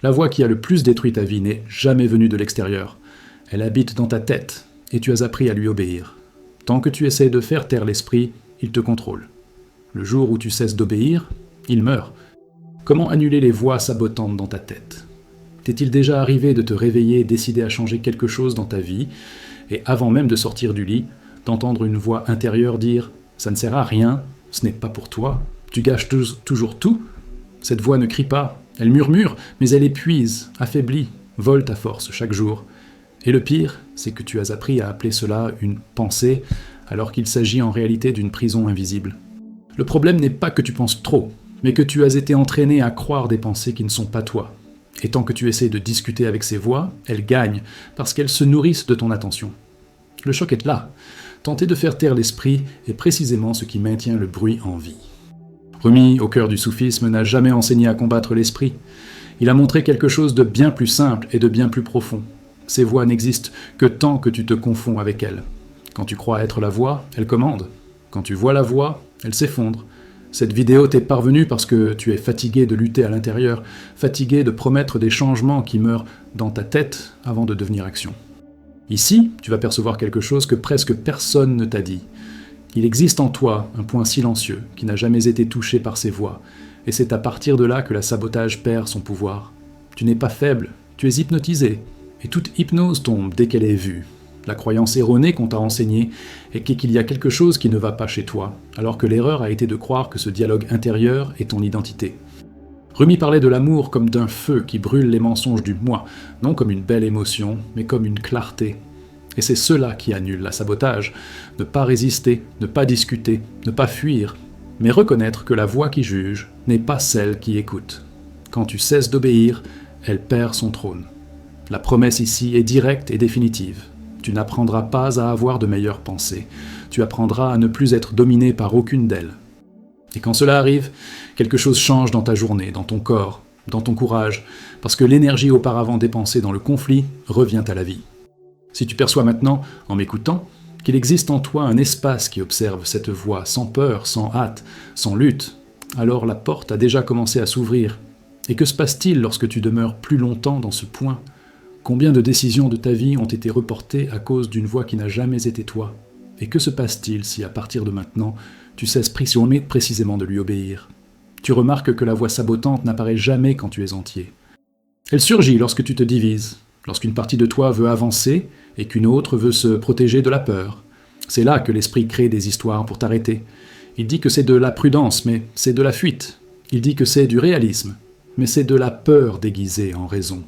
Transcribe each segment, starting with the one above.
La voix qui a le plus détruit ta vie n'est jamais venue de l'extérieur. Elle habite dans ta tête, et tu as appris à lui obéir. Tant que tu essaies de faire taire l'esprit, il te contrôle. Le jour où tu cesses d'obéir, il meurt. Comment annuler les voix sabotantes dans ta tête ? T'est-il déjà arrivé de te réveiller et décider à changer quelque chose dans ta vie, et avant même de sortir du lit, d'entendre une voix intérieure dire « ça ne sert à rien, ce n'est pas pour toi, tu gâches toujours tout ». Cette voix ne crie pas, elle murmure, mais elle épuise, affaiblit, vole ta force chaque jour. Et le pire, c'est que tu as appris à appeler cela une pensée, alors qu'il s'agit en réalité d'une prison invisible. Le problème n'est pas que tu penses trop, mais que tu as été entraîné à croire des pensées qui ne sont pas toi. Et tant que tu essaies de discuter avec ces voix, elles gagnent, parce qu'elles se nourrissent de ton attention. Le choc est là. Tenter de faire taire l'esprit est précisément ce qui maintient le bruit en vie. Rumi, au cœur du soufisme, n'a jamais enseigné à combattre l'esprit. Il a montré quelque chose de bien plus simple et de bien plus profond. Ces voix n'existent que tant que tu te confonds avec elles. Quand tu crois être la voix, elle commande. Quand tu vois la voix, elle s'effondre. Cette vidéo t'est parvenue parce que tu es fatigué de lutter à l'intérieur, fatigué de promettre des changements qui meurent dans ta tête avant de devenir action. Ici, tu vas percevoir quelque chose que presque personne ne t'a dit. Il existe en toi un point silencieux qui n'a jamais été touché par ces voix, et c'est à partir de là que la sabotage perd son pouvoir. Tu n'es pas faible, tu es hypnotisé, et toute hypnose tombe dès qu'elle est vue. La croyance erronée qu'on t'a enseignée est qu'il y a quelque chose qui ne va pas chez toi, alors que l'erreur a été de croire que ce dialogue intérieur est ton identité. Rumi parlait de l'amour comme d'un feu qui brûle les mensonges du moi, non comme une belle émotion, mais comme une clarté. Et c'est cela qui annule la sabotage. Ne pas résister, ne pas discuter, ne pas fuir, mais reconnaître que la voix qui juge n'est pas celle qui écoute. Quand tu cesses d'obéir, elle perd son trône. La promesse ici est directe et définitive. Tu n'apprendras pas à avoir de meilleures pensées. Tu apprendras à ne plus être dominé par aucune d'elles. Et quand cela arrive, quelque chose change dans ta journée, dans ton corps, dans ton courage, parce que l'énergie auparavant dépensée dans le conflit revient à la vie. Si tu perçois maintenant, en m'écoutant, qu'il existe en toi un espace qui observe cette voix sans peur, sans hâte, sans lutte, alors la porte a déjà commencé à s'ouvrir. Et que se passe-t-il lorsque tu demeures plus longtemps dans ce point ? Combien de décisions de ta vie ont été reportées à cause d'une voix qui n'a jamais été toi ? Et que se passe-t-il si, à partir de maintenant, tu cesses précisément de lui obéir ? Tu remarques que la voix sabotante n'apparaît jamais quand tu es entier. Elle surgit lorsque tu te divises, lorsqu'une partie de toi veut avancer et qu'une autre veut se protéger de la peur. C'est là que l'esprit crée des histoires pour t'arrêter. Il dit que c'est de la prudence, mais c'est de la fuite. Il dit que c'est du réalisme, mais c'est de la peur déguisée en raison.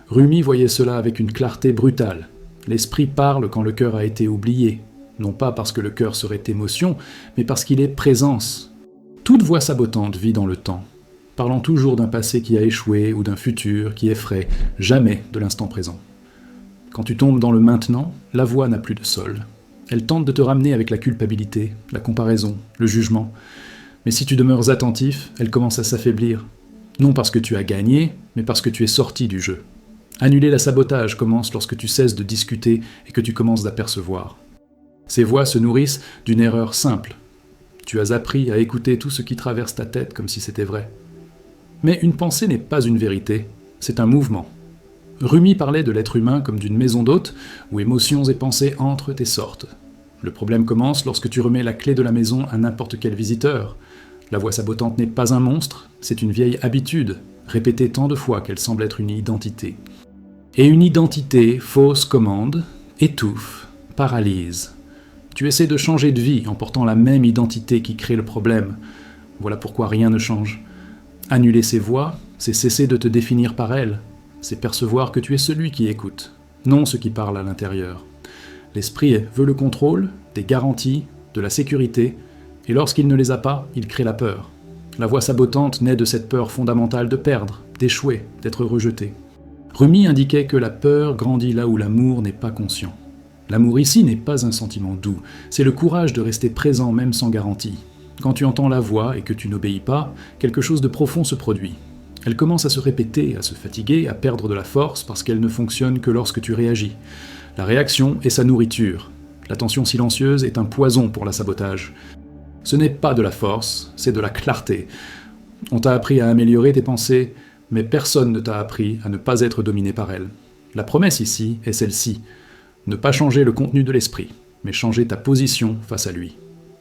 Rumi voyait cela avec une clarté brutale. L'esprit parle quand le cœur a été oublié, non pas parce que le cœur serait émotion, mais parce qu'il est présence. Toute voix sabotante vit dans le temps, parlant toujours d'un passé qui a échoué ou d'un futur qui effraie, jamais de l'instant présent. Quand tu tombes dans le maintenant, la voix n'a plus de sol. Elle tente de te ramener avec la culpabilité, la comparaison, le jugement. Mais si tu demeures attentif, elle commence à s'affaiblir. Non parce que tu as gagné, mais parce que tu es sorti du jeu. Annuler la sabotage commence lorsque tu cesses de discuter et que tu commences d'apercevoir. Ces voix se nourrissent d'une erreur simple. Tu as appris à écouter tout ce qui traverse ta tête comme si c'était vrai. Mais une pensée n'est pas une vérité, c'est un mouvement. Rumi parlait de l'être humain comme d'une maison d'hôte où émotions et pensées entrent et sortent. Le problème commence lorsque tu remets la clé de la maison à n'importe quel visiteur. La voix sabotante n'est pas un monstre, c'est une vieille habitude, répétée tant de fois qu'elle semble être une identité. Et une identité, fausse commande, étouffe, paralyse. Tu essaies de changer de vie en portant la même identité qui crée le problème. Voilà pourquoi rien ne change. Annuler ces voix, c'est cesser de te définir par elles. C'est percevoir que tu es celui qui écoute, non ce qui parle à l'intérieur. L'esprit veut le contrôle, des garanties, de la sécurité, et lorsqu'il ne les a pas, il crée la peur. La voix sabotante naît de cette peur fondamentale de perdre, d'échouer, d'être rejeté. Rumi indiquait que la peur grandit là où l'amour n'est pas conscient. L'amour ici n'est pas un sentiment doux, c'est le courage de rester présent même sans garantie. Quand tu entends la voix et que tu n'obéis pas, quelque chose de profond se produit. Elle commence à se répéter, à se fatiguer, à perdre de la force parce qu'elle ne fonctionne que lorsque tu réagis. La réaction est sa nourriture. L'attention silencieuse est un poison pour la sabotage. Ce n'est pas de la force, c'est de la clarté. On t'a appris à améliorer tes pensées, mais personne ne t'a appris à ne pas être dominé par elle. La promesse ici est celle-ci. Ne pas changer le contenu de l'esprit, mais changer ta position face à lui.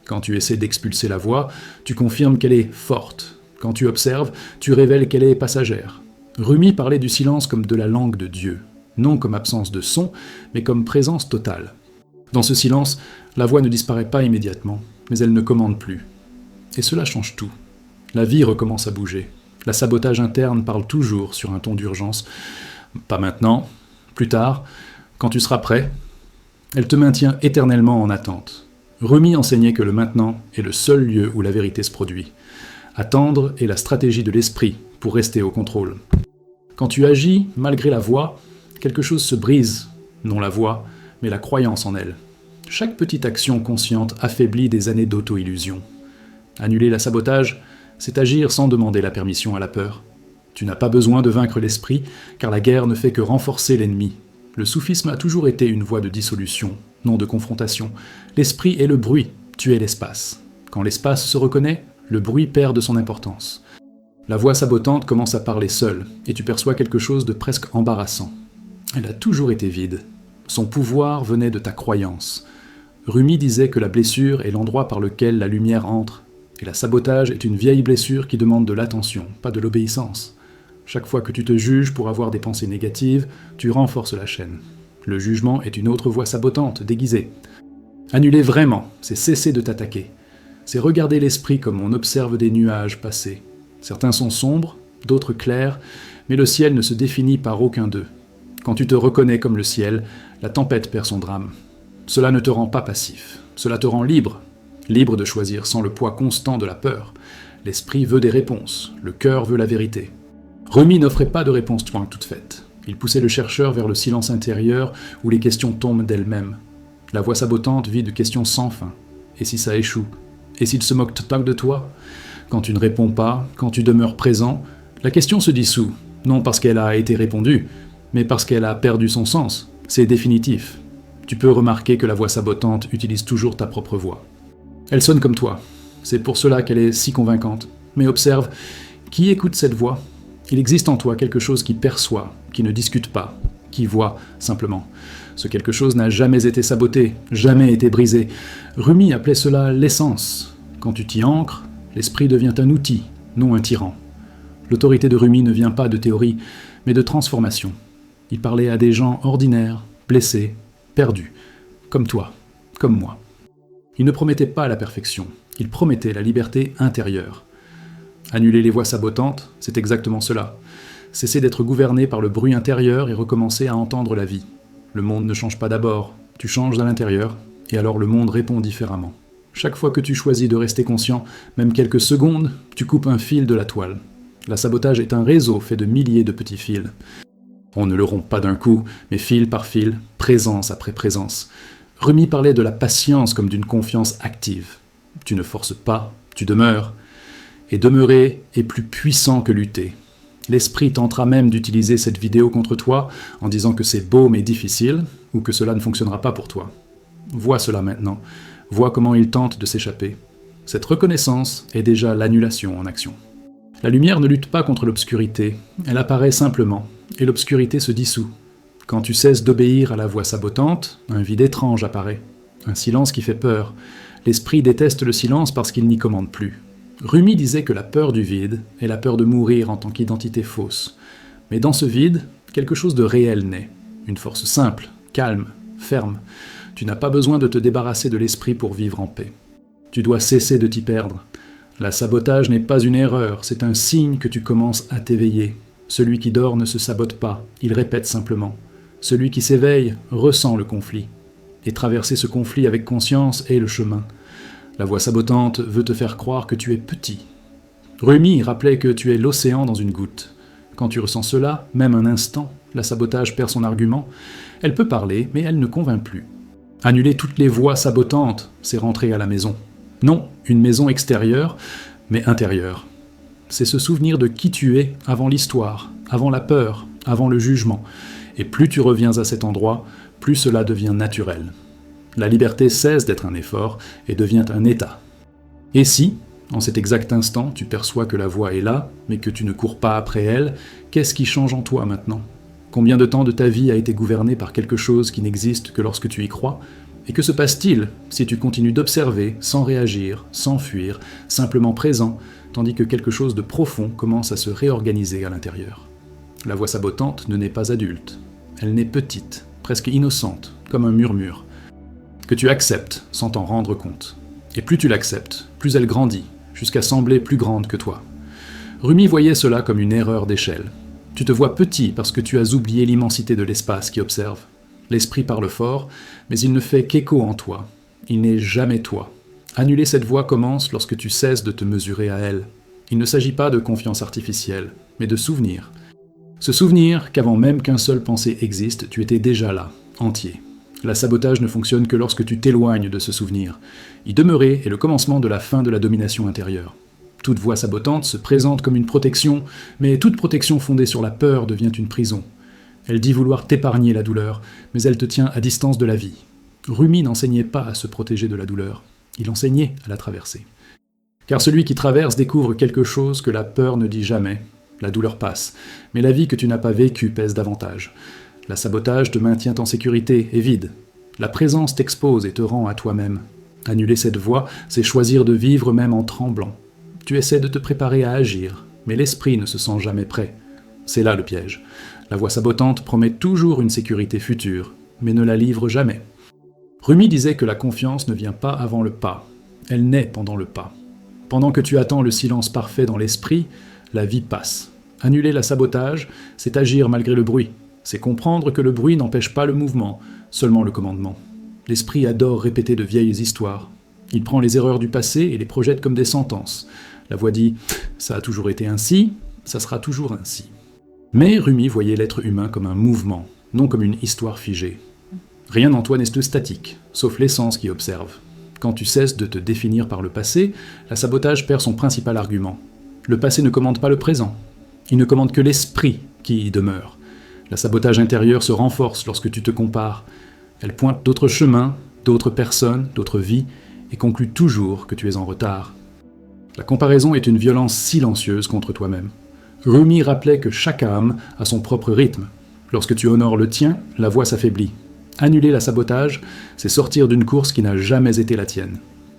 Quand tu essaies d'expulser la voix, tu confirmes qu'elle est forte. Quand tu observes, tu révèles qu'elle est passagère. Rumi parlait du silence comme de la langue de Dieu, non comme absence de son, mais comme présence totale. Dans ce silence, la voix ne disparaît pas immédiatement, mais elle ne commande plus. Et cela change tout. La vie recommence à bouger. La sabotage interne parle toujours sur un ton d'urgence. Pas maintenant, plus tard, quand tu seras prêt. Elle te maintient éternellement en attente. Rumi enseignait que le maintenant est le seul lieu où la vérité se produit. Attendre est la stratégie de l'esprit pour rester au contrôle. Quand tu agis, malgré la voix, quelque chose se brise, non la voix, mais la croyance en elle. Chaque petite action consciente affaiblit des années d'auto-illusion. Annuler la sabotage, c'est agir sans demander la permission à la peur. Tu n'as pas besoin de vaincre l'esprit, car la guerre ne fait que renforcer l'ennemi. Le soufisme a toujours été une voie de dissolution, non de confrontation. L'esprit est le bruit, tu es l'espace. Quand l'espace se reconnaît, le bruit perd de son importance. La voix sabotante commence à parler seule, et tu perçois quelque chose de presque embarrassant. Elle a toujours été vide. Son pouvoir venait de ta croyance. Rumi disait que la blessure est l'endroit par lequel la lumière entre, et la sabotage est une vieille blessure qui demande de l'attention, pas de l'obéissance. Chaque fois que tu te juges pour avoir des pensées négatives, tu renforces la chaîne. Le jugement est une autre voix sabotante, déguisée. Annuler vraiment, c'est cesser de t'attaquer. C'est regarder l'esprit comme on observe des nuages passer. Certains sont sombres, d'autres clairs, mais le ciel ne se définit par aucun d'eux. Quand tu te reconnais comme le ciel, la tempête perd son drame. Cela ne te rend pas passif, cela te rend libre. Libre de choisir sans le poids constant de la peur. L'esprit veut des réponses, le cœur veut la vérité. Rumi n'offrait pas de réponse toute faite. Il poussait le chercheur vers le silence intérieur où les questions tombent d'elles-mêmes. La voix sabotante vit de questions sans fin. Et si ça échoue? Et s'il se moque tant de toi? Quand tu ne réponds pas, quand tu demeures présent, la question se dissout, non parce qu'elle a été répondue, mais parce qu'elle a perdu son sens. C'est définitif. Tu peux remarquer que la voix sabotante utilise toujours ta propre voix. Elle sonne comme toi. C'est pour cela qu'elle est si convaincante. Mais observe, qui écoute cette voix? Il existe en toi quelque chose qui perçoit, qui ne discute pas, qui voit simplement. Ce quelque chose n'a jamais été saboté, jamais été brisé. Rumi appelait cela l'essence. Quand tu t'y ancres, l'esprit devient un outil, non un tyran. L'autorité de Rumi ne vient pas de théorie, mais de transformation. Il parlait à des gens ordinaires, blessés, perdus, comme toi, comme moi. Il ne promettait pas la perfection, il promettait la liberté intérieure. Annuler les voix sabotantes, c'est exactement cela. Cesser d'être gouverné par le bruit intérieur et recommencer à entendre la vie. Le monde ne change pas d'abord, tu changes à l'intérieur, et alors le monde répond différemment. Chaque fois que tu choisis de rester conscient, même quelques secondes, tu coupes un fil de la toile. La sabotage est un réseau fait de milliers de petits fils. On ne le rompt pas d'un coup, mais fil par fil, présence après présence. Rumi parlait de la patience comme d'une confiance active. Tu ne forces pas, tu demeures. Et demeurer est plus puissant que lutter. L'esprit tentera même d'utiliser cette vidéo contre toi en disant que c'est beau mais difficile, ou que cela ne fonctionnera pas pour toi. Vois cela maintenant. Vois comment il tente de s'échapper. Cette reconnaissance est déjà l'annulation en action. La lumière ne lutte pas contre l'obscurité, elle apparaît simplement, et l'obscurité se dissout. Quand tu cesses d'obéir à la voix sabotante, un vide étrange apparaît, un silence qui fait peur. L'esprit déteste le silence parce qu'il n'y commande plus. Rumi disait que la peur du vide est la peur de mourir en tant qu'identité fausse. Mais dans ce vide, quelque chose de réel naît, une force simple, calme, ferme. Tu n'as pas besoin de te débarrasser de l'esprit pour vivre en paix. Tu dois cesser de t'y perdre. La sabotage n'est pas une erreur, c'est un signe que tu commences à t'éveiller. Celui qui dort ne se sabote pas, il répète simplement. Celui qui s'éveille ressent le conflit. Et traverser ce conflit avec conscience est le chemin. La voix sabotante veut te faire croire que tu es petit. Rumi rappelait que tu es l'océan dans une goutte. Quand tu ressens cela, même un instant, la sabotage perd son argument. Elle peut parler, mais elle ne convainc plus. Annuler toutes les voix sabotantes, c'est rentrer à la maison. Non, une maison extérieure, mais intérieure. C'est se souvenir de qui tu es avant l'histoire, avant la peur, avant le jugement. Et plus tu reviens à cet endroit, plus cela devient naturel. La liberté cesse d'être un effort et devient un état. Et si, En cet exact instant, tu perçois que la voix est là, mais que tu ne cours pas après elle. Qu'est-ce qui change en toi maintenant ? Combien de temps de ta vie a été gouverné par quelque chose qui n'existe que lorsque tu y crois ? Et que se passe-t-il si tu continues d'observer, sans réagir, sans fuir, simplement présent, tandis que quelque chose de profond commence à se réorganiser à l'intérieur ? La voix sabotante ne naît pas adulte. Elle naît petite, presque innocente, comme un murmure, que tu acceptes sans t'en rendre compte. Et plus tu l'acceptes, plus elle grandit, jusqu'à sembler plus grande que toi. Rumi voyait cela comme une erreur d'échelle. Tu te vois petit parce que tu as oublié l'immensité de l'espace qui observe. L'esprit parle fort, mais il ne fait qu'écho en toi. Il n'est jamais toi. Annuler cette voix commence lorsque tu cesses de te mesurer à elle. Il ne s'agit pas de confiance artificielle, mais de souvenir. Ce souvenir qu'avant même qu'un seul pensée existe, tu étais déjà là, entier. La sabotage ne fonctionne que lorsque tu t'éloignes de ce souvenir. Y demeurer est le commencement de la fin de la domination intérieure. Toute voix sabotante se présente comme une protection, mais toute protection fondée sur la peur devient une prison. Elle dit vouloir t'épargner la douleur, mais elle te tient à distance de la vie. Rumi n'enseignait pas à se protéger de la douleur, il enseignait à la traverser. Car celui qui traverse découvre quelque chose que la peur ne dit jamais. La douleur passe, mais la vie que tu n'as pas vécue pèse davantage. La sabotage te maintient en sécurité et vide. La présence t'expose et te rend à toi-même. Annuler cette voix, c'est choisir de vivre même en tremblant. Tu essaies de te préparer à agir, mais l'esprit ne se sent jamais prêt. C'est là le piège. La voix sabotante promet toujours une sécurité future, mais ne la livre jamais. Rumi disait que la confiance ne vient pas avant le pas, elle naît pendant le pas. Pendant que tu attends le silence parfait dans l'esprit, la vie passe. Annuler la sabotage, c'est agir malgré le bruit. C'est comprendre que le bruit n'empêche pas le mouvement, seulement le commandement. L'esprit adore répéter de vieilles histoires. Il prend les erreurs du passé et les projette comme des sentences. La voix dit « ça a toujours été ainsi, ça sera toujours ainsi ». Mais Rumi voyait l'être humain comme un mouvement, non comme une histoire figée. Rien en toi n'est statique, sauf l'essence qui observe. Quand tu cesses de te définir par le passé, la sabotage perd son principal argument. Le passé ne commande pas le présent. Il ne commande que l'esprit qui y demeure. La sabotage intérieure se renforce lorsque tu te compares. Elle pointe d'autres chemins, d'autres personnes, d'autres vies, et conclut toujours que tu es en retard. La comparaison est une violence silencieuse contre toi-même. Rumi rappelait que chaque âme a son propre rythme. Lorsque tu honores le tien, la voix s'affaiblit. Annuler la sabotage, c'est sortir d'une course qui n'a jamais été la tienne.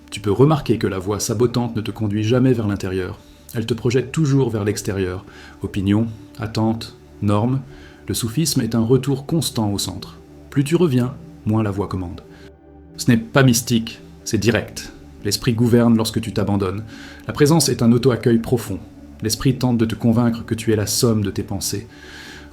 Tu peux remarquer que la voix sabotante ne te conduit jamais vers l'intérieur. Elle te projette toujours vers l'extérieur. Opinions, attentes, normes. Le soufisme est un retour constant au centre. Plus tu reviens, moins la voix commande. Ce n'est pas mystique, c'est direct. L'esprit gouverne lorsque tu t'abandonnes. La présence est un auto-accueil profond. L'esprit tente de te convaincre que tu es la somme de tes pensées.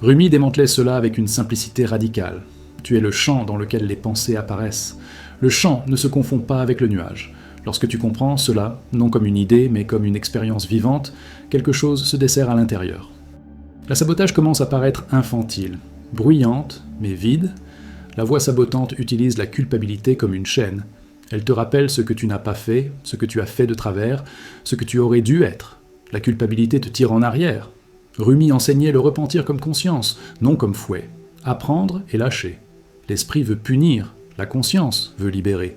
Rumi démantelait cela avec une simplicité radicale. Tu es le champ dans lequel les pensées apparaissent. Le champ ne se confond pas avec le nuage. Lorsque tu comprends cela, non comme une idée, mais comme une expérience vivante, quelque chose se dessert à l'intérieur. La sabotage commence à paraître infantile, bruyante, mais vide. La voix sabotante utilise la culpabilité comme une chaîne. Elle te rappelle ce que tu n'as pas fait, ce que tu as fait de travers, ce que tu aurais dû être. La culpabilité te tire en arrière. Rumi enseignait le repentir comme conscience, non comme fouet. Apprendre et lâcher. L'esprit veut punir, la conscience veut libérer.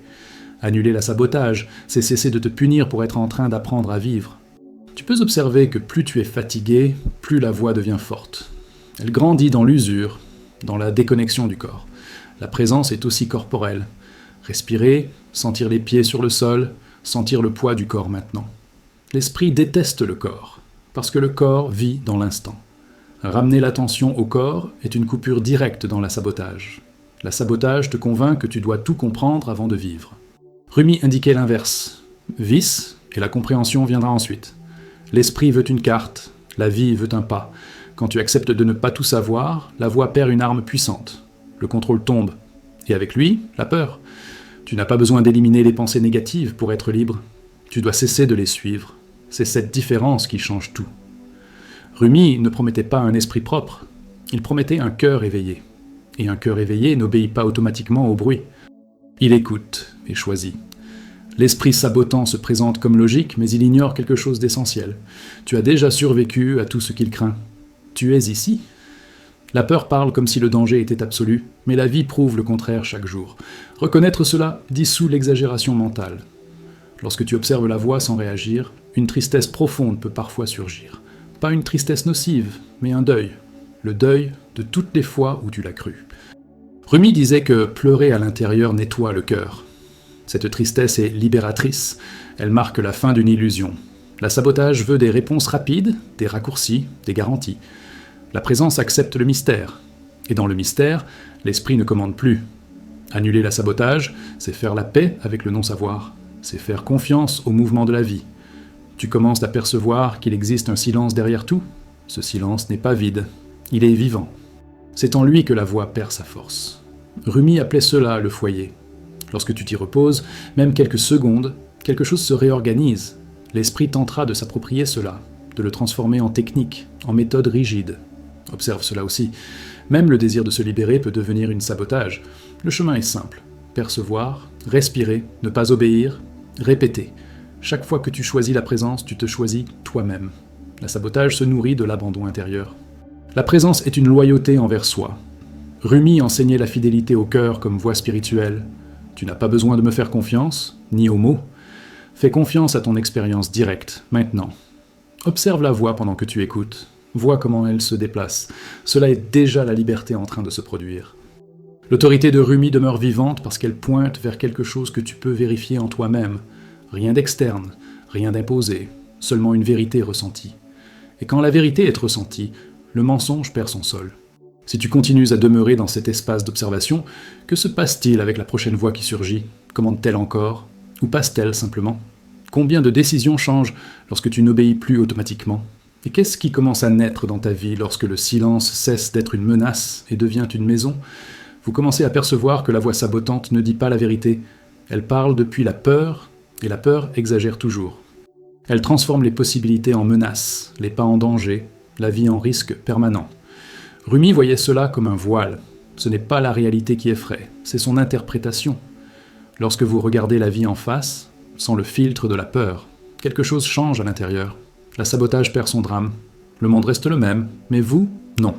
Annuler la sabotage, c'est cesser de te punir pour être en train d'apprendre à vivre. Tu peux observer que plus tu es fatigué, plus la voix devient forte. Elle grandit dans l'usure, dans la déconnexion du corps. La présence est aussi corporelle. Respirer, sentir les pieds sur le sol, sentir le poids du corps maintenant. L'esprit déteste le corps, parce que le corps vit dans l'instant. Ramener l'attention au corps est une coupure directe dans la sabotage. La sabotage te convainc que tu dois tout comprendre avant de vivre. Rumi indiquait l'inverse. Vice, et la compréhension viendra ensuite. L'esprit veut une carte, la vie veut un pas. Quand tu acceptes de ne pas tout savoir, la voix perd une arme puissante. Le contrôle tombe. Et avec lui, la peur. Tu n'as pas besoin d'éliminer les pensées négatives pour être libre. Tu dois cesser de les suivre. C'est cette différence qui change tout. Rumi ne promettait pas un esprit propre. Il promettait un cœur éveillé. Et un cœur éveillé n'obéit pas automatiquement au bruit. Il écoute et choisit. L'esprit sabotant se présente comme logique, mais il ignore quelque chose d'essentiel. Tu as déjà survécu à tout ce qu'il craint. Tu es ici. La peur parle comme si le danger était absolu, mais la vie prouve le contraire chaque jour. Reconnaître cela dissout l'exagération mentale. Lorsque tu observes la voix sans réagir, Une tristesse profonde peut parfois surgir. Pas une tristesse nocive, mais un deuil. Le deuil de toutes les fois où tu l'as cru. Rumi disait que pleurer à l'intérieur nettoie le cœur. Cette tristesse est libératrice, elle marque la fin d'une illusion. La sabotage veut des réponses rapides, des raccourcis, des garanties. La présence accepte le mystère. Et dans le mystère, l'esprit ne commande plus. Annuler la sabotage, c'est faire la paix avec le non-savoir. C'est faire confiance au mouvement de la vie. Tu commences à percevoir qu'il existe un silence derrière tout. Ce silence n'est pas vide, il est vivant. C'est en lui que la voix perd sa force. Rumi appelait cela le foyer. Lorsque tu t'y reposes, même quelques secondes, quelque chose se réorganise. L'esprit tentera de s'approprier cela, de le transformer en technique, en méthode rigide. Observe cela aussi. Même le désir de se libérer peut devenir une sabotage. Le chemin est simple. Percevoir, respirer, ne pas obéir, répéter. Chaque fois que tu choisis la présence, tu te choisis toi-même. La sabotage se nourrit de l'abandon intérieur. La présence est une loyauté envers soi. Rumi enseignait la fidélité au cœur comme voie spirituelle. Tu n'as pas besoin de me faire confiance, ni aux mots. Fais confiance à ton expérience directe, maintenant. Observe la voix pendant que tu écoutes. Vois comment elle se déplace. Cela est déjà la liberté en train de se produire. L'autorité de Rumi demeure vivante parce qu'elle pointe vers quelque chose que tu peux vérifier en toi-même. Rien d'externe, rien d'imposé, seulement une vérité ressentie. Et quand la vérité est ressentie, le mensonge perd son sol. Si tu continues à demeurer dans cet espace d'observation, que se passe-t-il avec la prochaine voix qui surgit? Commande-t-elle encore? Ou passe-t-elle simplement? Combien de décisions changent lorsque tu n'obéis plus automatiquement? Et qu'est-ce qui commence à naître dans ta vie lorsque le silence cesse d'être une menace et devient une maison? Vous commencez à percevoir que la voix sabotante ne dit pas la vérité. Elle parle depuis la peur, et la peur exagère toujours. Elle transforme les possibilités en menaces, les pas en danger, la vie en risque permanent. Rumi voyait cela comme un voile. Ce n'est pas la réalité qui effraie, c'est son interprétation. Lorsque vous regardez la vie en face, sans le filtre de la peur, quelque chose change à l'intérieur. La sabotage perd son drame. Le monde reste le même, mais vous, non.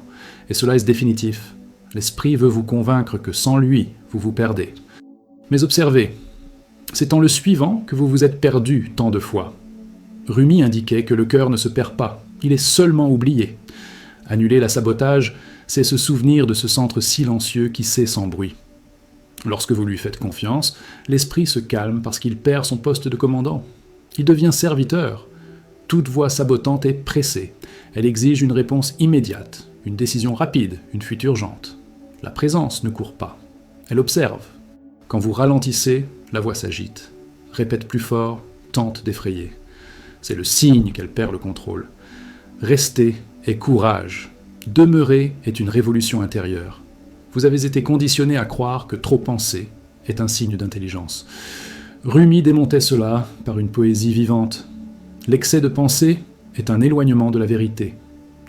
Et cela est définitif. L'esprit veut vous convaincre que sans lui, vous vous perdez. Mais observez, c'est en le suivant que vous vous êtes perdu tant de fois. Rumi indiquait que le cœur ne se perd pas, il est seulement oublié. Annuler la sabotage, c'est se souvenir de ce centre silencieux qui sait sans bruit. Lorsque vous lui faites confiance, l'esprit se calme parce qu'il perd son poste de commandant. Il devient serviteur. Toute voix sabotante est pressée. Elle exige une réponse immédiate, une décision rapide, une fuite urgente. La présence ne court pas. Elle observe. Quand vous ralentissez, la voix s'agite. Répète plus fort, tente d'effrayer. C'est le signe qu'elle perd le contrôle. Rester est courage. Demeurer est une révolution intérieure. Vous avez été conditionné à croire que trop penser est un signe d'intelligence. Rumi démontait cela par une poésie vivante. L'excès de pensée est un éloignement de la vérité.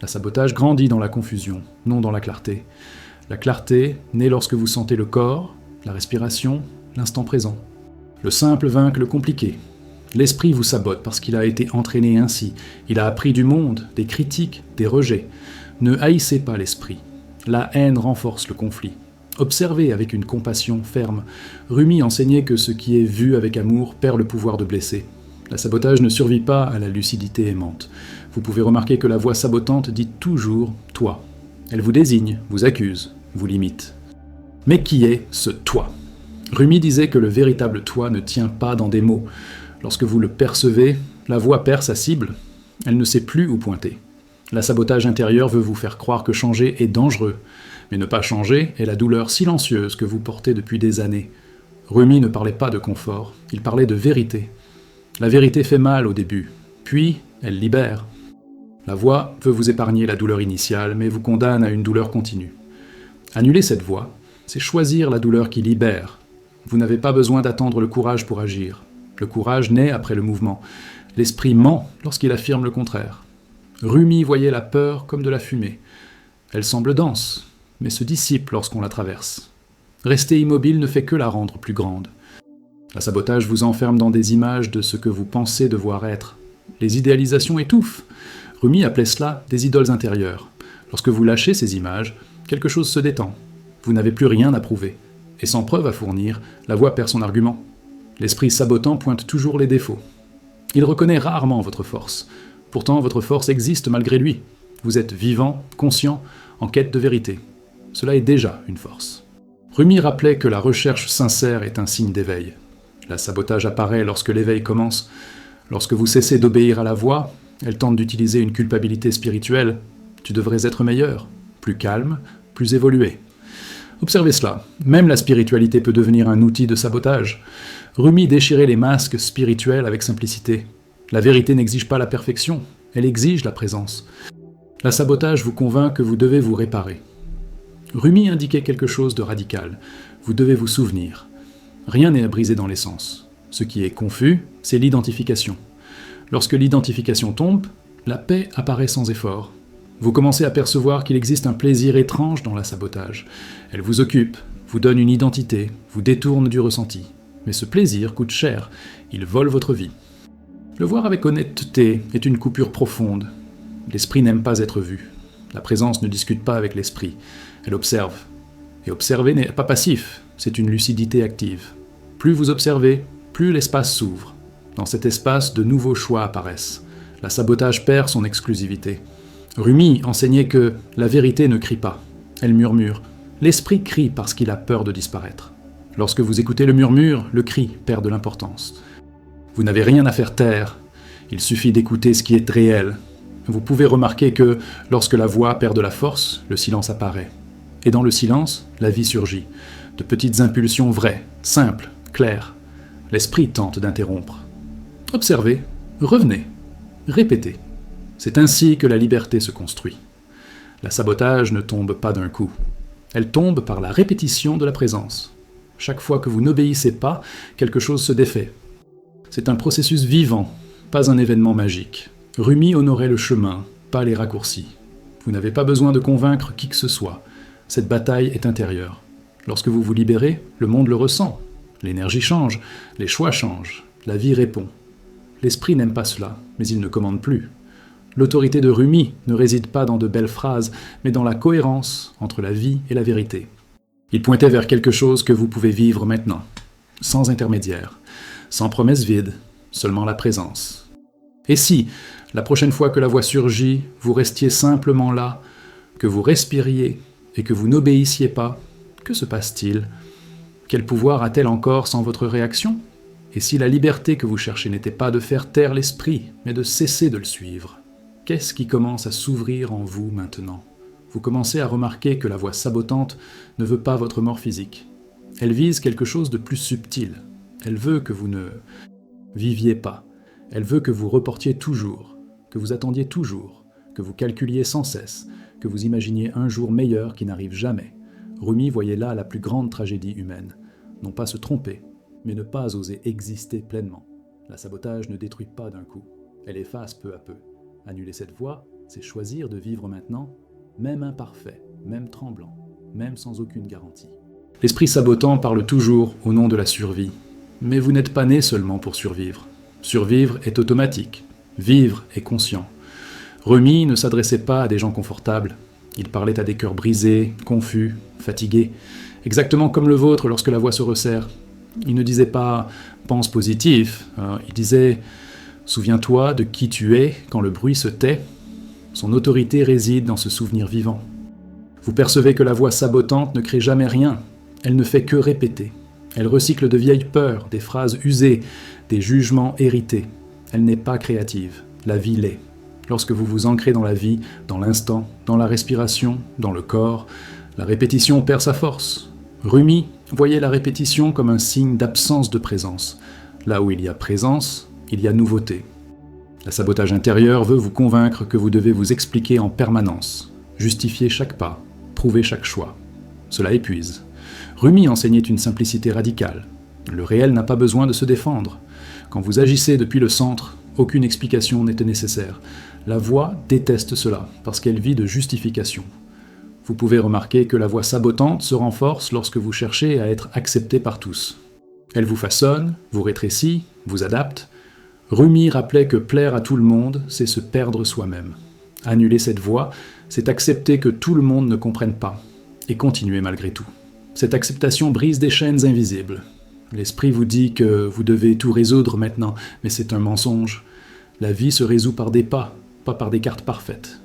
La sabotage grandit dans la confusion, non dans la clarté. La clarté naît lorsque vous sentez le corps, la respiration, l'instant présent. Le simple vainc le compliqué. L'esprit vous sabote parce qu'il a été entraîné ainsi. Il a appris du monde, des critiques, des rejets. Ne haïssez pas l'esprit. La haine renforce le conflit. Observez avec une compassion ferme. Rumi enseignait que ce qui est vu avec amour perd le pouvoir de blesser. La sabotage ne survit pas à la lucidité aimante. Vous pouvez remarquer que la voix sabotante dit toujours « toi ». Elle vous désigne, vous accuse, vous limite. Mais qui est ce « toi » ? Rumi disait que le véritable « toi » ne tient pas dans des mots. Lorsque vous le percevez, la voix perd sa cible. Elle ne sait plus où pointer. La sabotage intérieure veut vous faire croire que changer est dangereux. Mais ne pas changer est la douleur silencieuse que vous portez depuis des années. Rumi ne parlait pas de confort, il parlait de vérité. La vérité fait mal au début, puis elle libère. La voix veut vous épargner la douleur initiale, mais vous condamne à une douleur continue. Annuler cette voix, c'est choisir la douleur qui libère. Vous n'avez pas besoin d'attendre le courage pour agir. Le courage naît après le mouvement. L'esprit ment lorsqu'il affirme le contraire. Rumi voyait la peur comme de la fumée. Elle semble dense, mais se dissipe lorsqu'on la traverse. Rester immobile ne fait que la rendre plus grande. La sabotage vous enferme dans des images de ce que vous pensez devoir être. Les idéalisations étouffent. Rumi appelait cela des idoles intérieures. Lorsque vous lâchez ces images, quelque chose se détend. Vous n'avez plus rien à prouver. Et sans preuve à fournir, la voix perd son argument. L'esprit sabotant pointe toujours les défauts. Il reconnaît rarement votre force. Pourtant, votre force existe malgré lui. Vous êtes vivant, conscient, en quête de vérité. Cela est déjà une force. Rumi rappelait que la recherche sincère est un signe d'éveil. La sabotage apparaît lorsque l'éveil commence. Lorsque vous cessez d'obéir à la voix, elle tente d'utiliser une culpabilité spirituelle. Tu devrais être meilleur, plus calme, plus évolué. Observez cela, même la spiritualité peut devenir un outil de sabotage. Rumi déchirait les masques spirituels avec simplicité. La vérité n'exige pas la perfection, elle exige la présence. La sabotage vous convainc que vous devez vous réparer. Rumi indiquait quelque chose de radical. Vous devez vous souvenir. Rien n'est à briser dans l'essence. Ce qui est confus, c'est l'identification. Lorsque l'identification tombe, la paix apparaît sans effort. Vous commencez à percevoir qu'il existe un plaisir étrange dans la sabotage. Elle vous occupe, vous donne une identité, vous détourne du ressenti. Mais ce plaisir coûte cher, il vole votre vie. Le voir avec honnêteté est une coupure profonde. L'esprit n'aime pas être vu. La présence ne discute pas avec l'esprit, elle observe. Et observer n'est pas passif, c'est une lucidité active. Plus vous observez, plus l'espace s'ouvre. Dans cet espace, de nouveaux choix apparaissent. La sabotage perd son exclusivité. Rumi enseignait que la vérité ne crie pas, elle murmure. L'esprit crie parce qu'il a peur de disparaître. Lorsque vous écoutez le murmure, le cri perd de l'importance. Vous n'avez rien à faire taire, il suffit d'écouter ce qui est réel. Vous pouvez remarquer que, lorsque la voix perd de la force, le silence apparaît. Et dans le silence, la vie surgit. De petites impulsions vraies, simples, claires. L'esprit tente d'interrompre. Observez, revenez, répétez. C'est ainsi que la liberté se construit. La sabotage ne tombe pas d'un coup. Elle tombe par la répétition de la présence. Chaque fois que vous n'obéissez pas, quelque chose se défait. C'est un processus vivant, pas un événement magique. Rumi honorait le chemin, pas les raccourcis. Vous n'avez pas besoin de convaincre qui que ce soit. Cette bataille est intérieure. Lorsque vous vous libérez, le monde le ressent. L'énergie change, les choix changent, la vie répond. L'esprit n'aime pas cela, mais il ne commande plus. L'autorité de Rumi ne réside pas dans de belles phrases, mais dans la cohérence entre la vie et la vérité. Il pointait vers quelque chose que vous pouvez vivre maintenant, sans intermédiaire, sans promesse vide, seulement la présence. Et si, la prochaine fois que la voix surgit, vous restiez simplement là, que vous respiriez et que vous n'obéissiez pas, que se passe-t-il? Quel pouvoir a-t-elle encore sans votre réaction? Et si la liberté que vous cherchez n'était pas de faire taire l'esprit, mais de cesser de le suivre? Qu'est-ce qui commence à s'ouvrir en vous maintenant? Vous commencez à remarquer que la voix sabotante ne veut pas votre mort physique. Elle vise quelque chose de plus subtil. Elle veut que vous ne viviez pas. Elle veut que vous reportiez toujours, que vous attendiez toujours, que vous calculiez sans cesse, que vous imaginiez un jour meilleur qui n'arrive jamais. Rumi voyait là la plus grande tragédie humaine. Non pas se tromper, mais ne pas oser exister pleinement. La sabotage ne détruit pas d'un coup. Elle efface peu à peu. Annuler cette voie, c'est choisir de vivre maintenant, même imparfait, même tremblant, même sans aucune garantie. L'esprit sabotant parle toujours au nom de la survie. Mais vous n'êtes pas né seulement pour survivre. Survivre est automatique. Vivre est conscient. Rumi ne s'adressait pas à des gens confortables. Il parlait à des cœurs brisés, confus, fatigués, exactement comme le vôtre lorsque la voix se resserre. Il ne disait pas « pense positif », il disait « souviens-toi de qui tu es quand le bruit se tait ». Son autorité réside dans ce souvenir vivant. Vous percevez que la voix sabotante ne crée jamais rien, elle ne fait que répéter. Elle recycle de vieilles peurs, des phrases usées, des jugements hérités. Elle n'est pas créative, la vie l'est. Lorsque vous vous ancrez dans la vie, dans l'instant, dans la respiration, dans le corps, la répétition perd sa force. Rumi voyait la répétition comme un signe d'absence de présence. Là où il y a présence, il y a nouveauté. La sabotage intérieur veut vous convaincre que vous devez vous expliquer en permanence, justifier chaque pas, prouver chaque choix. Cela épuise. Rumi enseignait une simplicité radicale. Le réel n'a pas besoin de se défendre. Quand vous agissez depuis le centre, aucune explication n'était nécessaire. La voix déteste cela, parce qu'elle vit de justification. Vous pouvez remarquer que la voix sabotante se renforce lorsque vous cherchez à être accepté par tous. Elle vous façonne, vous rétrécit, vous adapte. Rumi rappelait que plaire à tout le monde, c'est se perdre soi-même. Annuler cette voix, c'est accepter que tout le monde ne comprenne pas, et continuer malgré tout. Cette acceptation brise des chaînes invisibles. L'esprit vous dit que vous devez tout résoudre maintenant, mais c'est un mensonge. La vie se résout par des pas, pas par des cartes parfaites.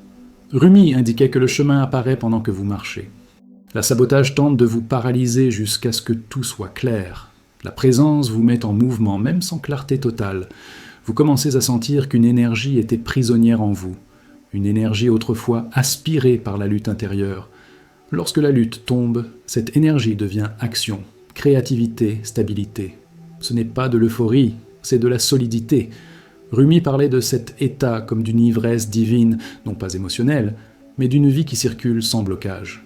Rumi indiquait que le chemin apparaît pendant que vous marchez. La sabotage tente de vous paralyser jusqu'à ce que tout soit clair. La présence vous met en mouvement, même sans clarté totale. Vous commencez à sentir qu'une énergie était prisonnière en vous, une énergie autrefois aspirée par la lutte intérieure. Lorsque la lutte tombe, cette énergie devient action, créativité, stabilité. Ce n'est pas de l'euphorie, c'est de la solidité. Rumi parlait de cet état comme d'une ivresse divine, non pas émotionnelle, mais d'une vie qui circule sans blocage.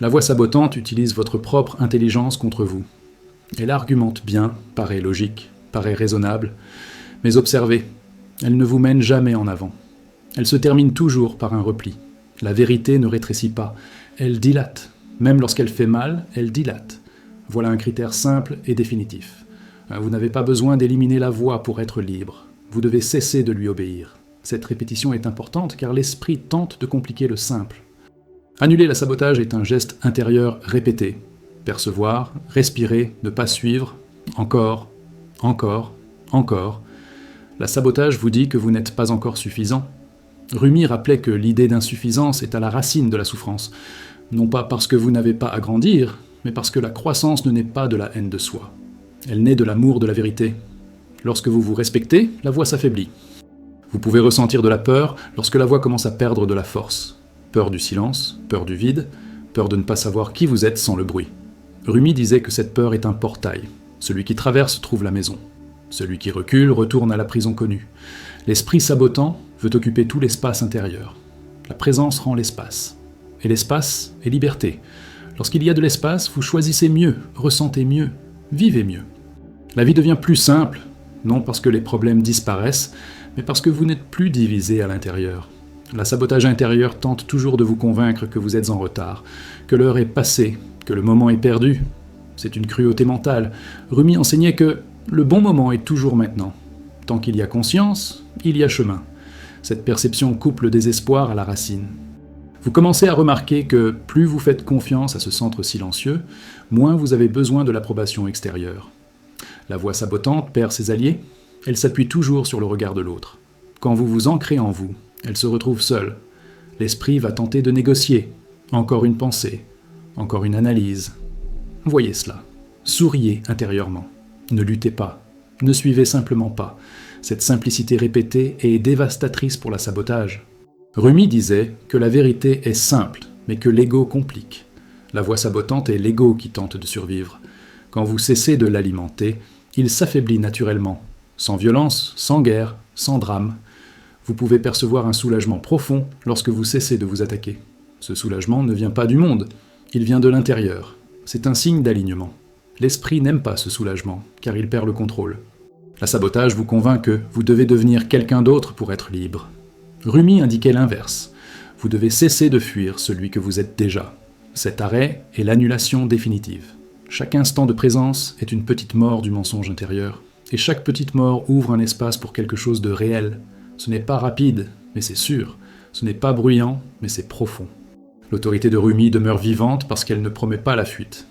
La voix sabotante utilise votre propre intelligence contre vous. Elle argumente bien, paraît logique, paraît raisonnable, mais observez, elle ne vous mène jamais en avant. Elle se termine toujours par un repli. La vérité ne rétrécit pas, elle dilate. Même lorsqu'elle fait mal, elle dilate. Voilà un critère simple et définitif. Vous n'avez pas besoin d'éliminer la voix pour être libre. Vous devez cesser de lui obéir. Cette répétition est importante car l'esprit tente de compliquer le simple. Annuler la sabotage est un geste intérieur répété. Percevoir, respirer, ne pas suivre, encore, encore, encore. La sabotage vous dit que vous n'êtes pas encore suffisant. Rumi rappelait que l'idée d'insuffisance est à la racine de la souffrance, non pas parce que vous n'avez pas à grandir, mais parce que la croissance ne naît pas de la haine de soi. Elle naît de l'amour de la vérité. Lorsque vous vous respectez, la voix s'affaiblit. Vous pouvez ressentir de la peur lorsque la voix commence à perdre de la force. Peur du silence, peur du vide, peur de ne pas savoir qui vous êtes sans le bruit. Rumi disait que cette peur est un portail. Celui qui traverse trouve la maison. Celui qui recule retourne à la prison connue. L'esprit sabotant veut occuper tout l'espace intérieur. La présence rend l'espace. Et l'espace est liberté. Lorsqu'il y a de l'espace, vous choisissez mieux, ressentez mieux, vivez mieux. La vie devient plus simple, non parce que les problèmes disparaissent, mais parce que vous n'êtes plus divisé à l'intérieur. La sabotage intérieur tente toujours de vous convaincre que vous êtes en retard, que l'heure est passée, que le moment est perdu. C'est une cruauté mentale. Rumi enseignait que le bon moment est toujours maintenant. Tant qu'il y a conscience, il y a chemin. Cette perception coupe le désespoir à la racine. Vous commencez à remarquer que plus vous faites confiance à ce centre silencieux, moins vous avez besoin de l'approbation extérieure. La voix sabotante perd ses alliés, elle s'appuie toujours sur le regard de l'autre. Quand vous vous ancrez en vous, elle se retrouve seule. L'esprit va tenter de négocier. Encore une pensée, encore une analyse. Voyez cela. Souriez intérieurement. Ne luttez pas. Ne suivez simplement pas. Cette simplicité répétée est dévastatrice pour la sabotage. Rumi disait que la vérité est simple, mais que l'ego complique. La voix sabotante est l'ego qui tente de survivre. Quand vous cessez de l'alimenter, il s'affaiblit naturellement, sans violence, sans guerre, sans drame. Vous pouvez percevoir un soulagement profond lorsque vous cessez de vous attaquer. Ce soulagement ne vient pas du monde, il vient de l'intérieur. C'est un signe d'alignement. L'esprit n'aime pas ce soulagement, car il perd le contrôle. La sabotage vous convainc que vous devez devenir quelqu'un d'autre pour être libre. Rumi indiquait l'inverse. Vous devez cesser de fuir celui que vous êtes déjà. Cet arrêt est l'annulation définitive. Chaque instant de présence est une petite mort du mensonge intérieur, et chaque petite mort ouvre un espace pour quelque chose de réel. Ce n'est pas rapide, mais c'est sûr. Ce n'est pas bruyant, mais c'est profond. L'autorité de Rumi demeure vivante parce qu'elle ne promet pas la fuite.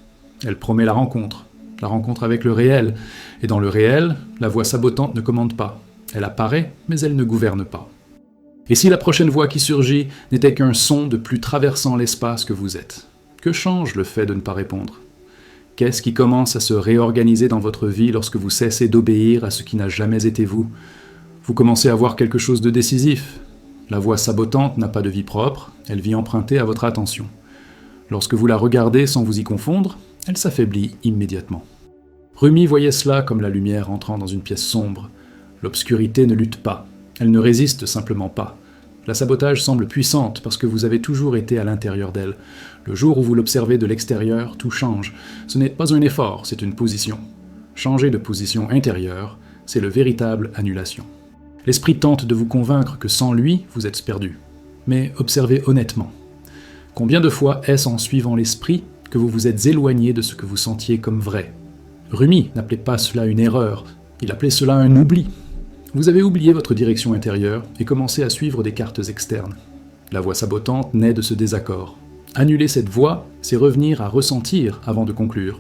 Elle promet la rencontre avec le réel. Et dans le réel, la voix sabotante ne commande pas. Elle apparaît, mais elle ne gouverne pas. Et si la prochaine voix qui surgit n'était qu'un son de plus traversant l'espace que vous êtes? Que change le fait de ne pas répondre? Qu'est-ce qui commence à se réorganiser dans votre vie lorsque vous cessez d'obéir à ce qui n'a jamais été vous? Vous commencez à voir quelque chose de décisif. La voix sabotante n'a pas de vie propre, elle vit empruntée à votre attention. Lorsque vous la regardez sans vous y confondre, elle s'affaiblit immédiatement. Rumi voyait cela comme la lumière entrant dans une pièce sombre. L'obscurité ne lutte pas, elle ne résiste simplement pas. La sabotage semble puissante parce que vous avez toujours été à l'intérieur d'elle. Le jour où vous l'observez de l'extérieur, tout change. Ce n'est pas un effort, c'est une position. Changer de position intérieure, c'est le véritable annulation. L'esprit tente de vous convaincre que sans lui, vous êtes perdu. Mais observez honnêtement. Combien de fois est-ce en suivant l'esprit que vous vous êtes éloigné de ce que vous sentiez comme vrai? Rumi n'appelait pas cela une erreur, il appelait cela un oubli. Vous avez oublié votre direction intérieure et commencé à suivre des cartes externes. La voix sabotante naît de ce désaccord. Annuler cette voix, c'est revenir à ressentir avant de conclure.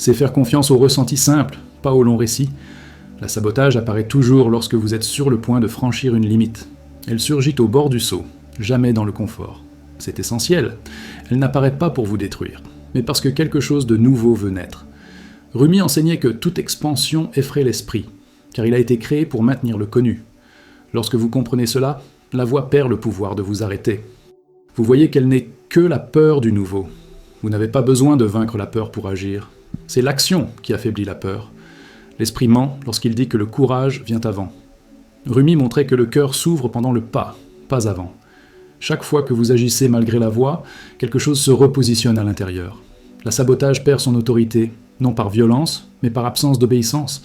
C'est faire confiance au ressenti simple, pas au long récit. La sabotage apparaît toujours lorsque vous êtes sur le point de franchir une limite. Elle surgit au bord du seau, jamais dans le confort. C'est essentiel. Elle n'apparaît pas pour vous détruire, mais parce que quelque chose de nouveau veut naître. Rumi enseignait que toute expansion effraie l'esprit, car il a été créé pour maintenir le connu. Lorsque vous comprenez cela, la voix perd le pouvoir de vous arrêter. Vous voyez qu'elle n'est que la peur du nouveau. Vous n'avez pas besoin de vaincre la peur pour agir. C'est l'action qui affaiblit la peur. L'esprit ment lorsqu'il dit que le courage vient avant. Rumi montrait que le cœur s'ouvre pendant le pas avant. Chaque fois que vous agissez malgré la voix, quelque chose se repositionne à l'intérieur. La sabotage perd son autorité, non par violence, mais par absence d'obéissance.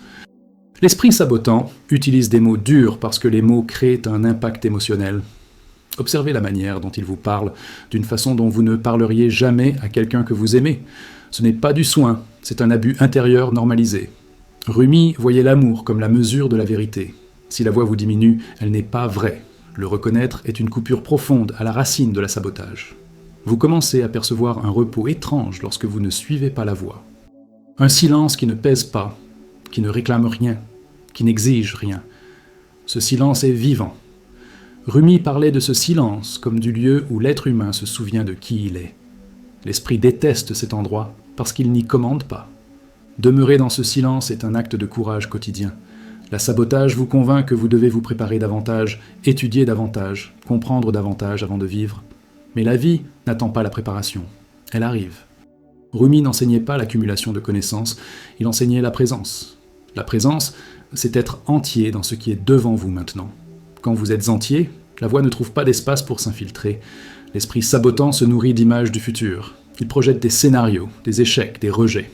L'esprit sabotant utilise des mots durs parce que les mots créent un impact émotionnel. Observez la manière dont il vous parle, d'une façon dont vous ne parleriez jamais à quelqu'un que vous aimez. Ce n'est pas du soin, c'est un abus intérieur normalisé. Rumi voyait l'amour comme la mesure de la vérité. Si la voix vous diminue, elle n'est pas vraie. Le reconnaître est une coupure profonde à la racine de la sabotage. Vous commencez à percevoir un repos étrange lorsque vous ne suivez pas la voix. Un silence qui ne pèse pas, qui ne réclame rien, qui n'exige rien. Ce silence est vivant. Rumi parlait de ce silence comme du lieu où l'être humain se souvient de qui il est. L'esprit déteste cet endroit parce qu'il n'y commande pas. Demeurer dans ce silence est un acte de courage quotidien. La sabotage vous convainc que vous devez vous préparer davantage, étudier davantage, comprendre davantage avant de vivre. Mais la vie n'attend pas la préparation. Elle arrive. Rumi n'enseignait pas l'accumulation de connaissances, il enseignait la présence. La présence, c'est être entier dans ce qui est devant vous maintenant. Quand vous êtes entier, la voix ne trouve pas d'espace pour s'infiltrer. L'esprit sabotant se nourrit d'images du futur. Il projette des scénarios, des échecs, des rejets.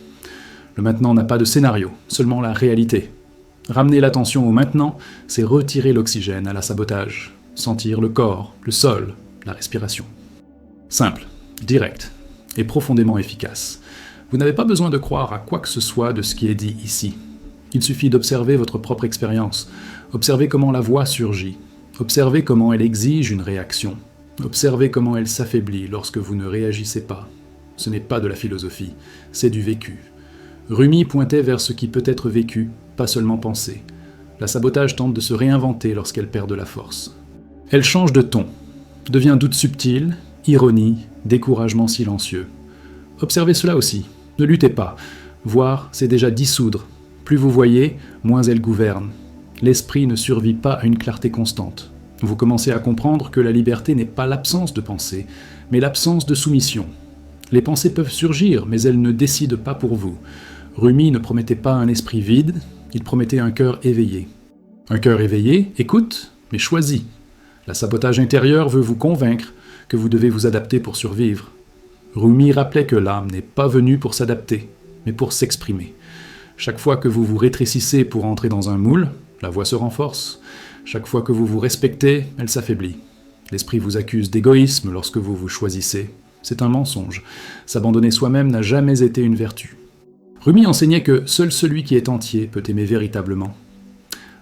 Le maintenant n'a pas de scénario, seulement la réalité. Ramener l'attention au maintenant, c'est retirer l'oxygène à la sabotage, sentir le corps, le sol, la respiration. Simple, direct et profondément efficace. Vous n'avez pas besoin de croire à quoi que ce soit de ce qui est dit ici. Il suffit d'observer votre propre expérience, observer comment la voix surgit, observer comment elle exige une réaction, observer comment elle s'affaiblit lorsque vous ne réagissez pas. Ce n'est pas de la philosophie, c'est du vécu. Rumi pointait vers ce qui peut être vécu, pas seulement pensé. La sabotage tente de se réinventer lorsqu'elle perd de la force. Elle change de ton, devient doute subtil, ironie, découragement silencieux. Observez cela aussi, ne luttez pas. Voir, c'est déjà dissoudre. Plus vous voyez, moins elle gouverne. L'esprit ne survit pas à une clarté constante. Vous commencez à comprendre que la liberté n'est pas l'absence de pensée, mais l'absence de soumission. Les pensées peuvent surgir, mais elles ne décident pas pour vous. Rumi ne promettait pas un esprit vide, il promettait un cœur éveillé. Un cœur éveillé écoute, mais choisit. La sabotage intérieure veut vous convaincre que vous devez vous adapter pour survivre. Rumi rappelait que l'âme n'est pas venue pour s'adapter, mais pour s'exprimer. Chaque fois que vous vous rétrécissez pour entrer dans un moule, la voix se renforce. Chaque fois que vous vous respectez, elle s'affaiblit. L'esprit vous accuse d'égoïsme lorsque vous vous choisissez. C'est un mensonge. S'abandonner soi-même n'a jamais été une vertu. Rumi enseignait que seul celui qui est entier peut aimer véritablement.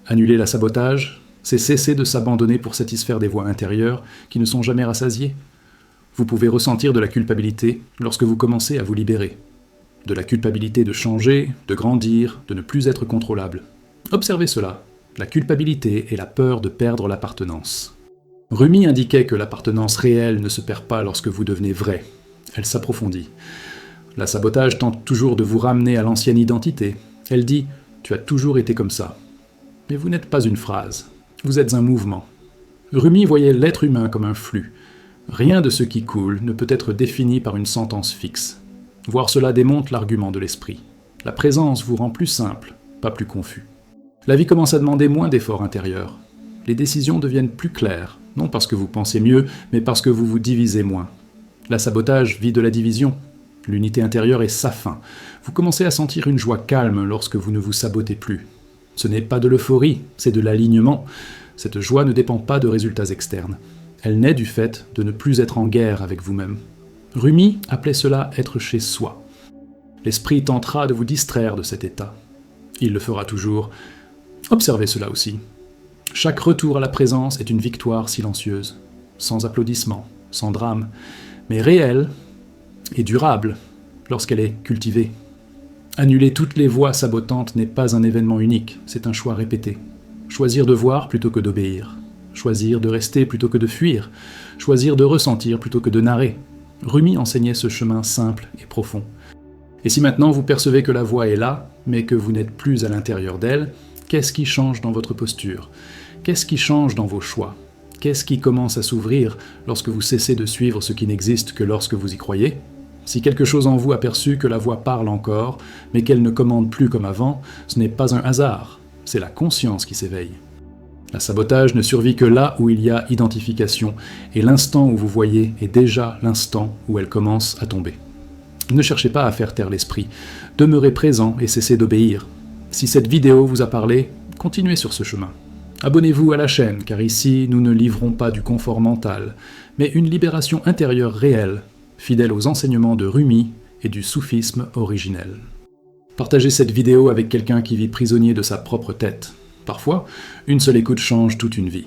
Annuler la sabotage, c'est cesser de s'abandonner pour satisfaire des voix intérieures qui ne sont jamais rassasiées. Vous pouvez ressentir de la culpabilité lorsque vous commencez à vous libérer. De la culpabilité de changer, de grandir, de ne plus être contrôlable. Observez cela, la culpabilité et la peur de perdre l'appartenance. Rumi indiquait que l'appartenance réelle ne se perd pas lorsque vous devenez vrai. Elle s'approfondit. La sabotage tente toujours de vous ramener à l'ancienne identité. Elle dit « Tu as toujours été comme ça ». Mais vous n'êtes pas une phrase, vous êtes un mouvement. Rumi voyait l'être humain comme un flux. Rien de ce qui coule ne peut être défini par une sentence fixe. Voir cela démonte l'argument de l'esprit. La présence vous rend plus simple, pas plus confus. La vie commence à demander moins d'efforts intérieurs. Les décisions deviennent plus claires, non parce que vous pensez mieux, mais parce que vous vous divisez moins. La sabotage vit de la division. L'unité intérieure est sa fin. Vous commencez à sentir une joie calme lorsque vous ne vous sabotez plus. Ce n'est pas de l'euphorie, c'est de l'alignement. Cette joie ne dépend pas de résultats externes. Elle naît du fait de ne plus être en guerre avec vous-même. Rumi appelait cela être chez soi. L'esprit tentera de vous distraire de cet état. Il le fera toujours. Observez cela aussi. Chaque retour à la présence est une victoire silencieuse, sans applaudissements, sans drame, mais réelle et durable lorsqu'elle est cultivée. Annuler toutes les voix sabotantes n'est pas un événement unique, c'est un choix répété. Choisir de voir plutôt que d'obéir. Choisir de rester plutôt que de fuir. Choisir de ressentir plutôt que de narrer. Rumi enseignait ce chemin simple et profond. Et si maintenant vous percevez que la voix est là, mais que vous n'êtes plus à l'intérieur d'elle, qu'est-ce qui change dans votre posture? Qu'est-ce qui change dans vos choix? Qu'est-ce qui commence à s'ouvrir lorsque vous cessez de suivre ce qui n'existe que lorsque vous y croyez? Si quelque chose en vous a perçu que la voix parle encore, mais qu'elle ne commande plus comme avant, ce n'est pas un hasard, c'est la conscience qui s'éveille. La sabotage ne survit que là où il y a identification, et l'instant où vous voyez est déjà l'instant où elle commence à tomber. Ne cherchez pas à faire taire l'esprit, demeurez présent et cessez d'obéir. Si cette vidéo vous a parlé, continuez sur ce chemin. Abonnez-vous à la chaîne, car ici, nous ne livrons pas du confort mental, mais une libération intérieure réelle, fidèle aux enseignements de Rumi et du soufisme originel. Partagez cette vidéo avec quelqu'un qui vit prisonnier de sa propre tête. Parfois, une seule écoute change toute une vie.